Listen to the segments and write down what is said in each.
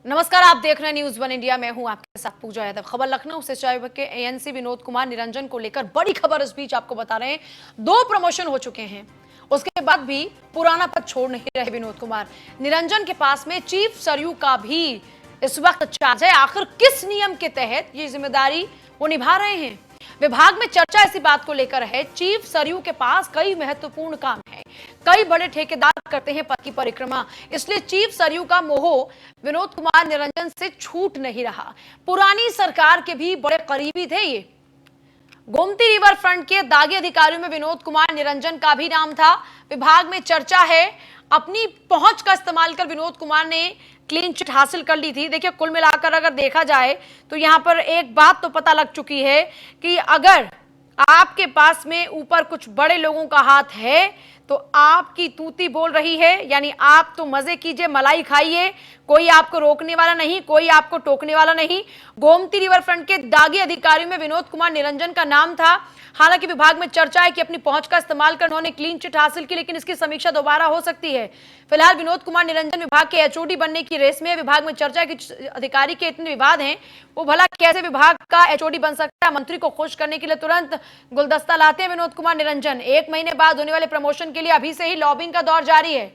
नमस्कार, आप देख रहे हैं न्यूज वन इंडिया। मैं हूं आपके साथ पूजा यादव। खबर लखनऊ से सिंचाई विभाग के एएनसी विनोद कुमार निरंजन को लेकर बड़ी खबर इस बीच आपको बता रहे हैं। 2 प्रमोशन हो चुके हैं, उसके बाद भी पुराना पद छोड़ नहीं रहे विनोद कुमार। निरंजन के पास में चीफ सरयू का भी इस वक्त चार्ज है। आखिर किस नियम के तहत ये जिम्मेदारी वो निभा रहे हैं? विभाग में चर्चा इसी बात को लेकर है। चीफ सरयू के पास कई महत्वपूर्ण काम है, कई बड़े ठेकेदार करते हैं पद की परिक्रमा, इसलिए चीफ सरयू का मोह विनोद कुमार निरंजन से छूट नहीं रहा। पुरानी सरकार के भी बड़े करीबी थे ये। गोमती रिवर फ्रंट के दागी अधिकारियों में विनोद कुमार निरंजन का भी नाम था। विभाग में चर्चा है, अपनी पहुंच का इस्तेमाल कर विनोद कुमार ने क्लीन चिट हासिल कर ली थी। देखिए, कुल मिलाकर अगर देखा जाए तो यहां पर एक बात तो पता लग चुकी है कि अगर आपके पास में ऊपर कुछ बड़े लोगों का हाथ है तो आपकी तूती बोल रही है, यानी आप तो मजे कीजिए, मलाई खाइए, कोई आपको रोकने वाला नहीं, कोई आपको टोकने वाला नहीं। गोमती रिवर फ्रंट के दागी अधिकारियों में विनोद कुमार निरंजन का नाम था। हालांकि विभाग में चर्चा है कि अपनी पहुंच का इस्तेमाल कर उन्होंने क्लीन चिट हासिल की, लेकिन इसकी समीक्षा दोबारा हो सकती है। फिलहाल विनोद कुमार निरंजन विभाग के एचओडी बनने की रेस में है। विभाग में चर्चा है कि अधिकारी के इतने विवाद हैं, वो भला कैसे विभाग का एचओडी बन सकता है। मंत्री को खुश करने के लिए तुरंत गुलदस्ता लाते हैं विनोद कुमार निरंजन। 1 महीने बाद होने वाले प्रमोशन के लिए अभी से ही लॉबिंग का दौर जारी है।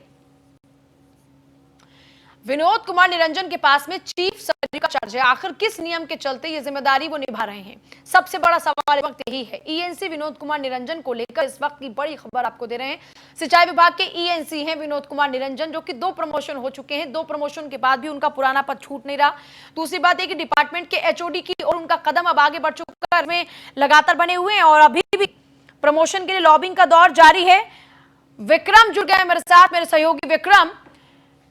विनोद कुमार निरंजन के पास में चीफ सरयू का चार्ज है। आखिर किस नियम के चलते ये जिम्मेदारी वो निभा रहे हैं? सबसे बड़ा सवाल इस वक्त यही है। ईएनसी विनोद कुमार निरंजन को लेकर इस वक्त की बड़ी खबर आपको दे रहे हैं। सिंचाई विभाग के ईएनसी हैं विनोद कुमार निरंजन, जो कि 2 प्रमोशन हो चुके हैं। 2 प्रमोशन के बाद भी उनका पुराना पद छूट नहीं रहा। दूसरी बात यह कि डिपार्टमेंट के एचओडी की और उनका कदम अब आगे बढ़ चुका है, में लगातार बने हुए हैं और अभी भी प्रमोशन के लिए लॉबिंग का दौर जारी है। विक्रम जुड़ गए मेरे साथ, मेरे सहयोगी विक्रम।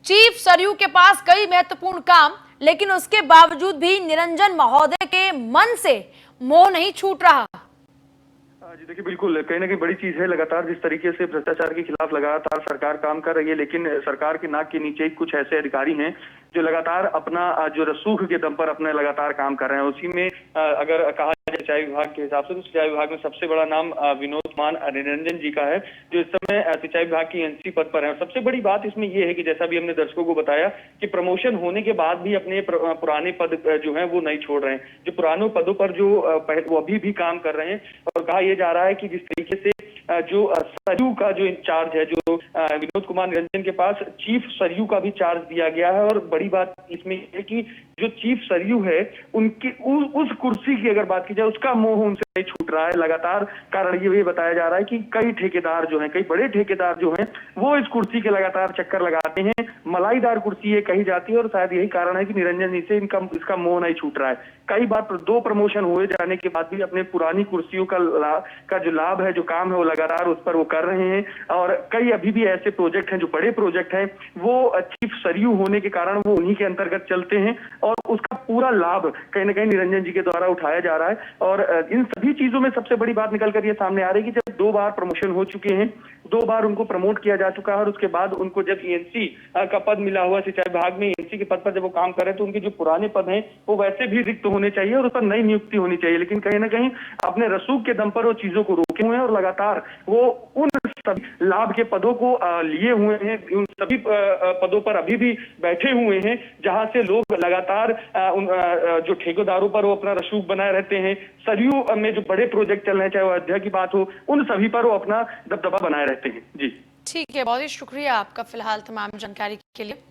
चीफ सरयू के पास कई महत्वपूर्ण काम, लेकिन उसके बावजूद भी निरंजन महोदय के मन से मोह नहीं छूट रहा। जी देखिए, बिल्कुल कहीं ना कहीं बड़ी चीज है। लगातार जिस तरीके से भ्रष्टाचार के खिलाफ लगातार सरकार काम कर रही है, लेकिन सरकार के नाक के नीचे कुछ ऐसे अधिकारी हैं जो लगातार अपना जो रसूख के दम पर अपने लगातार काम कर रहे हैं। उसी में अगर कहा जाए सिंचाई विभाग के हिसाब से, तो सिंचाई विभाग में सबसे बड़ा नाम विनोद कुमार निरंजन जी का है, जो इस समय सिंचाई विभाग की एनसी पद पर है। सबसे बड़ी बात इसमें यह है कि जैसा भी हमने दर्शकों को बताया कि प्रमोशन होने के बाद भी अपने पुराने पद जो है वो नहीं छोड़ रहे हैं। जो पुराने पदों पर जो वो अभी भी काम कर रहे हैं। और कहा यह जा रहा है कि जिस तरीके से जो सरयू का जो इंचार्ज है, जो विनोद कुमार निरंजन के पास चीफ सरयू का भी चार्ज दिया गया है। और बड़ी बात इसमें है कि जो चीफ सरयू है, उनकी उस कुर्सी की अगर बात की जाए, उसका मोह उनसे नहीं छूट रहा है। लगातार कारण ये बताया जा रहा है कि कई ठेकेदार जो हैं, कई बड़े ठेकेदार जो हैं, वो इस कुर्सी के लगातार चक्कर लगाते हैं। मलाईदार कुर्सी ये कही जाती है और शायद यही कारण है कि निरंजन जी से इसका मोह नहीं छूट रहा है। कई बार 2 प्रमोशन हुए जाने के बाद भी अपने पुरानी कुर्सियों का जो लाभ है, जो काम है, वो लगातार उस पर वो कर रहे हैं। और कई अभी भी ऐसे प्रोजेक्ट हैं, जो बड़े प्रोजेक्ट हैं, वो चीफ सरयू होने के कारण वो उन्हीं के अंतर्गत चलते हैं और उसका पूरा लाभ कहीं ना कहीं निरंजन जी के द्वारा उठाया जा रहा है। और इन सभी चीजों में सबसे बड़ी बात निकल कर ये सामने आ रही है कि जब 2 बार प्रमोशन हो चुके हैं, 2 बार उनको प्रमोट किया जा चुका है, और उसके बाद उनको जब ईएनसी का पद मिला हुआ सिंचाई विभाग में, ईएनसी के पद पर जब वो काम कर रहे हैं, तो उनके जो पुराने पद हैं वो वैसे भी रिक्त होने चाहिए और उस पर नई नियुक्ति होनी चाहिए। लेकिन कहीं ना कहीं अपने रसूख के दम पर वो चीजों को रोके हुए हैं और लगातार वो उन सभी लाभ के पदों को लिए हुए हैं। उन सभी पदों पर अभी भी बैठे हुए हैं, जहां से लोग लगातार जो ठेकेदारों पर वो अपना रसूख बनाए रहते हैं। सरयू में जो बड़े प्रोजेक्ट चल रहे हैं, चाहे वो अयोध्या की बात हो, उन सभी पर वो अपना दबदबा बनाए रहते हैं। जी ठीक है, बहुत ही शुक्रिया आपका फिलहाल तमाम जानकारी के लिए।